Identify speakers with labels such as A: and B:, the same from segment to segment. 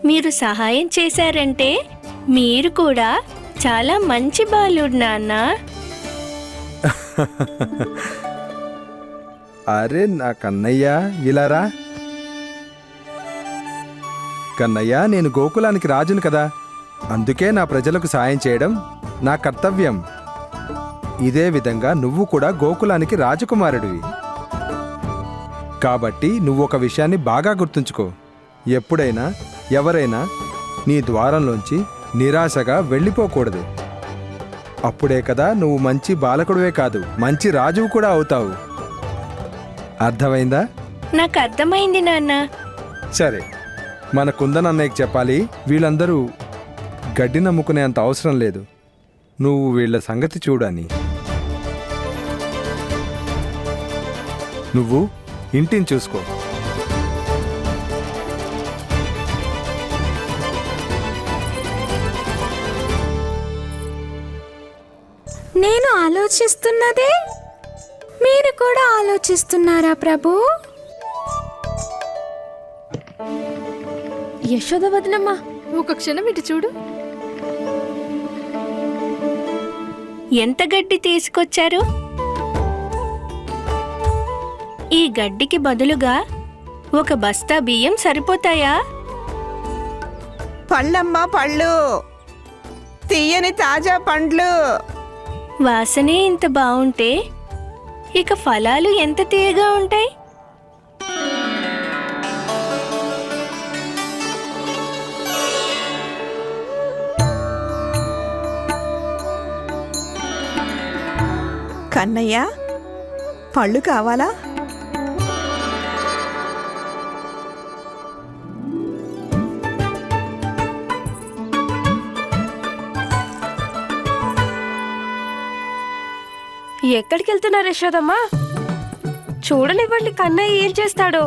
A: మీరు సహాయం చేశారంటే మీరు కూడా చాలా మంచి బాలుడు నాన్న.
B: అరే నా కన్నయ్య, ఇలారా. కన్నయ్య, నేను గోకులానికి రాజును కదా, అందుకే నా ప్రజలకు సాయం చేయడం నా కర్తవ్యం. ఇదే విధంగా నువ్వు కూడా గోకులానికి రాజకుమారుడివి. కాబట్టి నువ్వు ఒక విషయాన్ని బాగా గుర్తుంచుకో. ఎప్పుడైనా ఎవరైనా నీ ద్వారంలోంచి నిరాశగా వెళ్ళిపోకూడదు. అప్పుడే కదా నువ్వు మంచి బాలకుడివే కాదు, మంచి రాజువు కూడా అవుతావు. అర్థమైందా?
A: నాకు అర్థమైంది నాన్న.
B: సరే, మన కుందన్ అన్నయ్యకి చెప్పాలి, వీళ్ళందరూ గడ్డి నమ్ముకునేంత అవసరం లేదు, నువ్వు వీళ్ళ సంగతి చూడని. నువ్వు ఇంటిని చూసుకో.
C: నేను ఆలోచిస్తున్నదే మీరు కూడా ఆలోచిస్తున్నారా ప్రభు?
D: యశోద వదినమ్మ,
E: ఒక క్షణం ఇటు చూడు.
A: ఎంత గడ్డి తీసుకొచ్చారు? ఈ గడ్డికి బదులుగా ఒక బస్తా బియ్యం సరిపోతాయా?
F: పళ్ళమ్మ పళ్ళు, తీయని తాజా పండ్లు.
A: వాసనే ఇంత బావుంటే ఇక ఫలాలు ఎంత తీయగా ఉంటాయి.
F: కన్నయ్య, పళ్ళు కావాలా?
D: ఎక్కడికి వెళ్తున్నారు యశోదమ్మ? చూడనివ్వండి కన్నయ్య ఏం చేస్తాడో.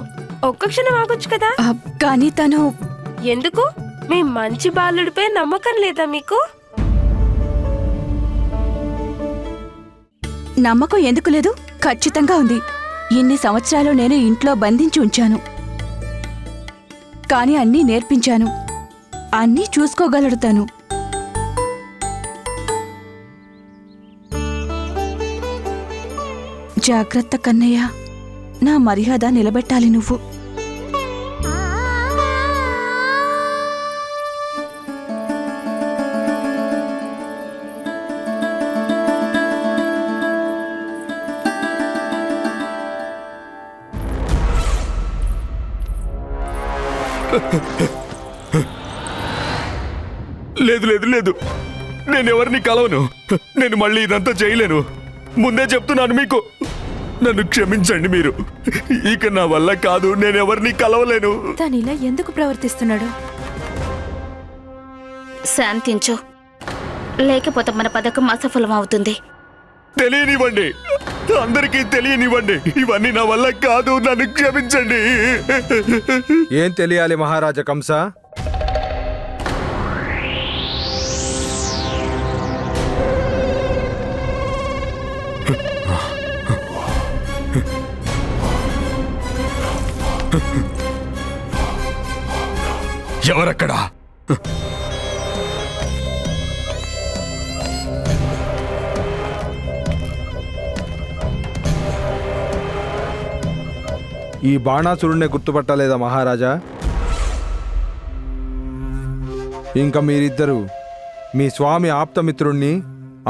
D: ఒక్క క్షణం ఆగొచ్చు కదా.
C: కానీ తను
D: ఎందుకు? మీ మంచి బాలుడిపై నమ్మకం లేదా మీకు?
C: నమ్మకం ఎందుకు లేదు? ఖచ్చితంగా ఉంది. ఇన్ని సంవత్సరాలు నేను ఇంట్లో బంధించి ఉంచాను, కానీ అన్నీ నేర్పించాను. అన్నీ చూసుకోగలడు తను. జాగ్రత్త కన్నయ్య, నా మర్యాద నిలబెట్టాలి నువ్వు.
G: లేదు లేదు లేదు, నేనెవరిని కలవను. నేను మళ్ళీ ఇదంతా చేయలేను. ముందే చెప్తున్నాను మీకు. నన్ను క్షమించండి మీరు. ఇక నా వల్ల కాదు, నేనెవరిని కలవలేను.
D: తను ఇలా ఎందుకు ప్రవర్తిస్తున్నాడు?
H: శాంతించు, లేకపోతే మన పథకం అసఫలం అవుతుంది.
G: తెలియనివ్వండి, అందరికీ తెలియనివ్వండి. ఇవన్నీ నా వల్ల కాదు, నన్ను క్షమించండి.
B: ఏం తెలియాలి మహారాజా కంస?
G: ఎవరక్కడా?
B: ఈ బాణాసురుణ్ణి గుర్తుపట్టలేదా మహారాజా? ఇంకా మీరిద్దరూ మీ స్వామి ఆప్తమిత్రుణ్ణి,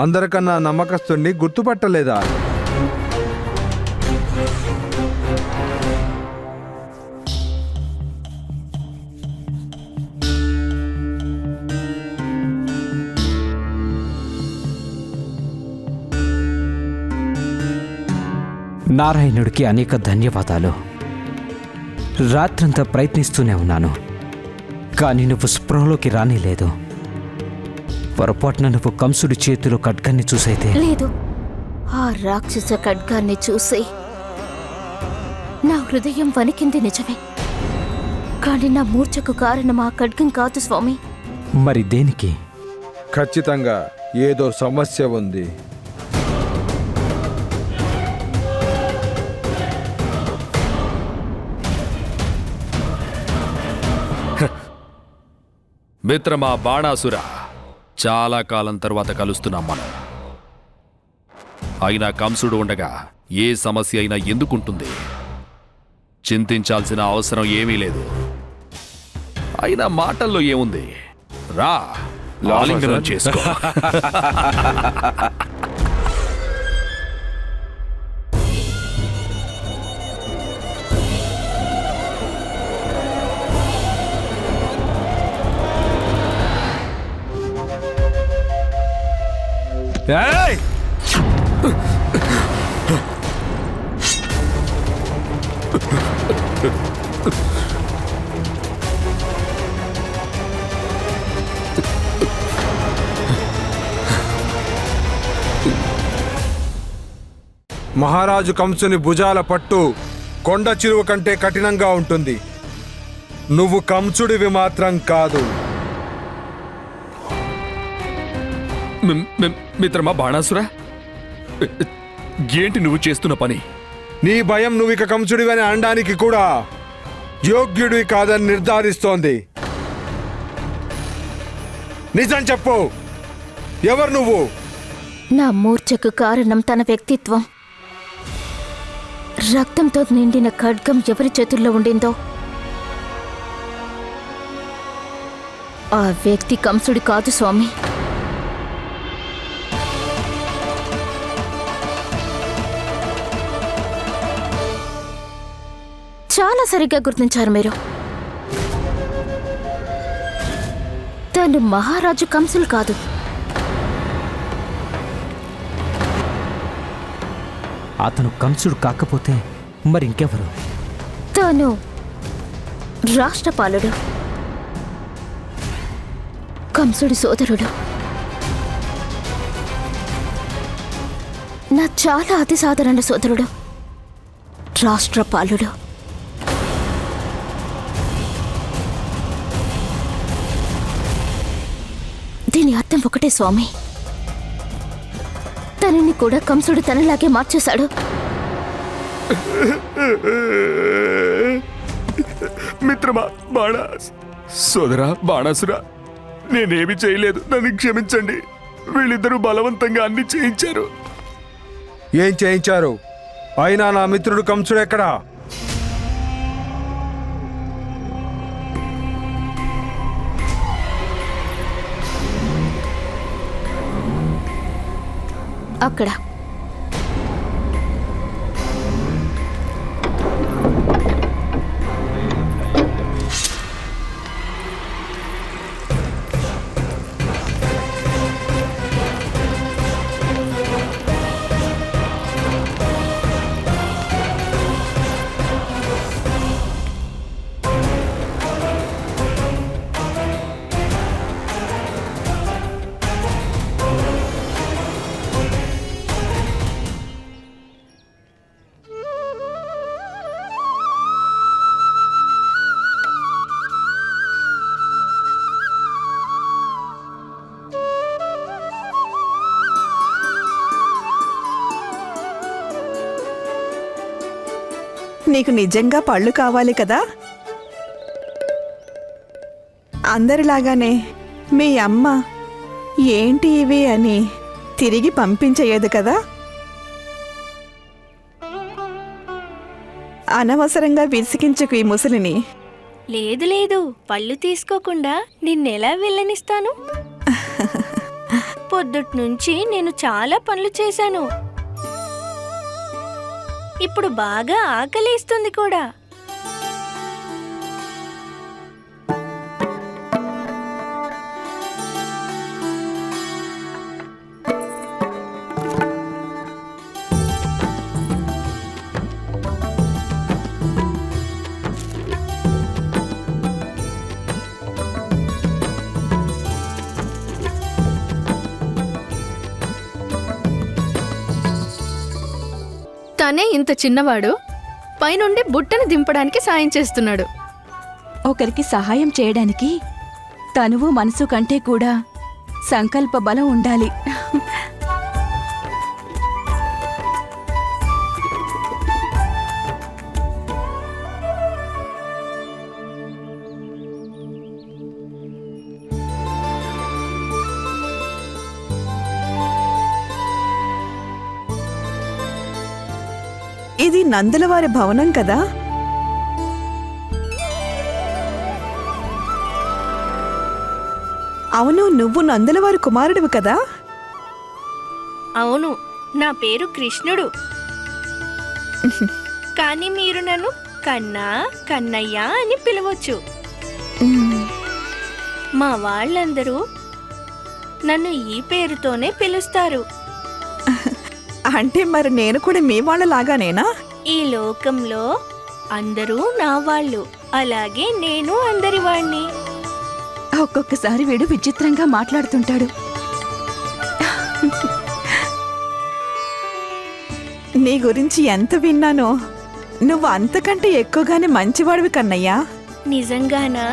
B: అందరికన్నా నమ్మకస్తుణ్ణి గుర్తుపట్టలేదా?
I: నారాయణుడికి అనేక ధన్యవాదాలు. రాత్రంతా ప్రయత్నిస్తూనే ఉన్నాను, కానీ నువ్వు స్పృహలోకి రానిలేదు. పొరపాటున నువ్వు కంసుడి చేతిలో ఖడ్గాన్ని చూసైతే.
H: లేదు, ఆ రాక్షస ఖడ్గాన్ని చూసి నా హృదయం వణికింది నిజమే. కానీ నా మూర్ఛకు కారణం ఆ ఖడ్గం కాదు స్వామి.
I: మరి దేనికి?
B: ఖచ్చితంగా ఏదో సమస్య ఉంది.
G: మిత్రమా బాణాసుర, చాలా కాలం తర్వాత కలుస్తున్నాం మనం. అయినా కంసుడు ఉండగా ఏ సమస్య అయినా ఎందుకుంటుంది? చింతించాల్సిన అవసరం ఏమీ లేదు. అయినా మాటల్లో ఏముంది? రా, ఆలింగనం చేసుకో.
B: ఏయ్! మహారాజు కంసుని భుజాల పట్టు కొండ చిరువ కంటే కఠినంగా ఉంటుంది. నువ్వు కంసుడివి మాత్రం కాదు.
G: మిత్రమా బాణాసుర, ఏంటి నువ్వు చేస్తున్న పని?
B: నీ భయం నువ్వు ఇక కంసుడివని అనడానికి కూడా యోగ్యుడివి కాదని నిర్ధారిస్తోంది. నిజం చెప్పు, ఎవరు నువ్వు?
H: నా మూర్ఛకు కారణం తన వ్యక్తిత్వం. రక్తంతో నిండిన ఖడ్గం ఎవరి చేతుల్లో ఉండిందో ఆ వ్యక్తి కంసుడి కాదు స్వామి. చాలా సరిగ్గా గుర్తించారు మీరు. తను మహారాజు కంసులు కాదు.
I: అతను కంసుడు కాకపోతే మరింకెవరు?
H: తను రాష్ట్రపాలుడు, కంసుడి సోదరుడు. నా చాలా అతి సాధారణ సోదరుడు, రాష్ట్రపాలుడు. దీని అర్థం ఒకటే స్వామి, తనని కూడా కంసుడు తనలాగే మార్చేశాడు.
G: మిత్రమా సోదరా బాణాసుర, నేనేమి చేయలేదు, నన్ను క్షమించండి. వీళ్ళిద్దరూ బలవంతంగా అన్ని చేయించారు.
B: ఏం చేయించారు? అయినా నా మిత్రుడు కంసుడు ఎక్కడా?
H: అక్కడ
F: నీకు నిజంగా పళ్ళు కావాలి కదా? అందరిలాగానే మీ అమ్మ ఏంటి ఇవి అని తిరిగి పంపించేయదు కదా? అనవసరంగా విసిగించకు ఈ ముసలిని.
A: లేదు లేదు, పళ్ళు తీసుకోకుండా నిన్నెలా వెళ్ళనిస్తాను? పొద్దుట్నుంచి నేను చాలా పనులు చేశాను. ఇప్పుడు బాగా ఆకలిస్తుంది కూడా.
E: తనే ఇంత చిన్నవాడు, పైనుండి బుట్టను దింపడానికి సాయం చేస్తున్నాడు.
C: ఒకరికి సహాయం చేయడానికి తనువు మనసు కంటే కూడా సంకల్ప బలం ఉండాలి.
F: ఇది నందులవారి భవనం కదా? అవును, నువ్వు నందులవారి కుమారుడివి కదా?
A: అవును, నా పేరు కృష్ణుడు. కానీ మీరు నన్ను కన్నా, కన్నయ్య అని పిలవచ్చు. మా వాళ్ళందరూ నన్ను ఈ పేరుతోనే పిలుస్తారు.
F: అంటే మరి నేను కూడా మీ వాళ్ళలాగానేనా?
A: ఈ లోకంలో అందరూ నా వాళ్ళు, అలాగే నేను అందరి వాణ్ణి.
C: ఒక్కొక్కసారి వీడు విచిత్రంగా మాట్లాడుతుంటాడు.
F: నీ గురించి ఎంత విన్నానో, నువ్వు అంతకంటే ఎక్కువగానే మంచివాడివి కన్నయ్యా.
A: నిజంగానా?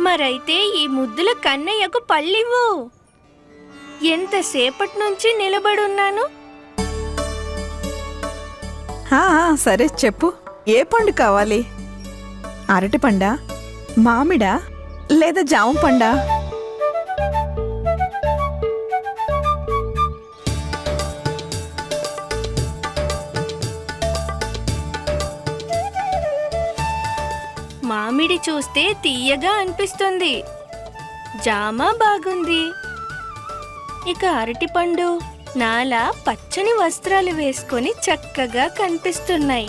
A: మరైతే ఈ ముద్దుల కన్నయ్యకు పళ్ళివ్వు. ఎంతసేపటి నుంచి నిలబడున్నాను.
F: సరే చెప్పు, ఏ పండు కావాలి? అరటి పండా, మామిడా, లేదా జామ పండా?
A: మామిడి చూస్తే తీయగా అనిపిస్తుంది, జామ బాగుంది. ఇక అరటిపండు నాలా పచ్చని వస్త్రాలు వేసుకొని చక్కగా కనిపిస్తున్నాయి.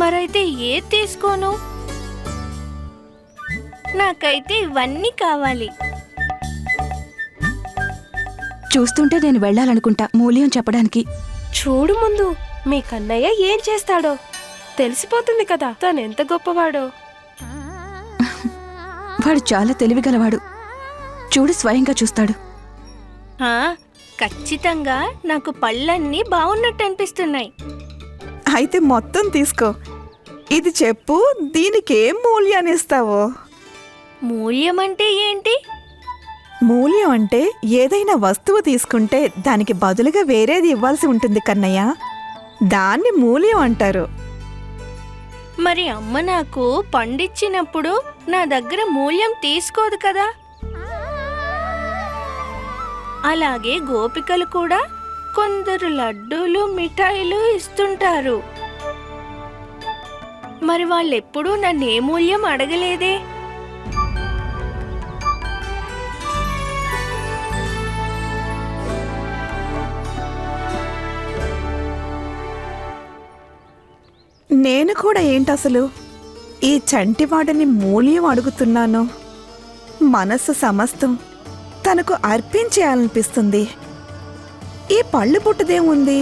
A: మరైతే ఏది తీసుకోను? నాకైతే ఇవన్నీ కావాలి.
C: చూస్తుంటే నేను వెళ్ళాలనుకుంటా మూల్యం చెప్పడానికి.
D: చూడు ముందు మీ కన్నయ్య ఏం చేస్తాడో తెలిసిపోతుంది కదా తనెంత గొప్పవాడో.
C: వాడు చాలా తెలివిగలవాడు. చూడు, స్వయంగా చూస్తాడు.
A: ఖచ్చితంగా నాకు పళ్ళన్నీ బాగున్నట్టు అనిపిస్తున్నాయి.
F: అయితే మొత్తం తీసుకో. ఇది చెప్పు, దీనికి ఏం మూల్యాన్ని ఇస్తావో?
A: మూల్యం అంటే ఏంటి?
F: మూల్యం అంటే ఏదైనా వస్తువు తీసుకుంటే దానికి బదులుగా వేరేది ఇవ్వాల్సి ఉంటుంది కన్నయ్య. దాన్ని మూల్యం అంటారు.
A: మరి అమ్మ నాకు పండిచ్చినప్పుడు నా దగ్గర మూల్యం తీసుకోదు కదా? అలాగే గోపికలు కూడా కొందరు లడ్డూలు, మిఠాయిలు ఇస్తుంటారు. మరి వాళ్ళెప్పుడూ నన్ను ఏ మూల్యం అడగలేదే.
F: నేను కూడా ఏంటసలు ఈ చంటివాడిని మూల్యం అడుగుతున్నాను. మనస్సు సమస్తం తనకు అర్పించేయాలనిపిస్తుంది. ఈ పళ్ళు పుట్టదేముంది?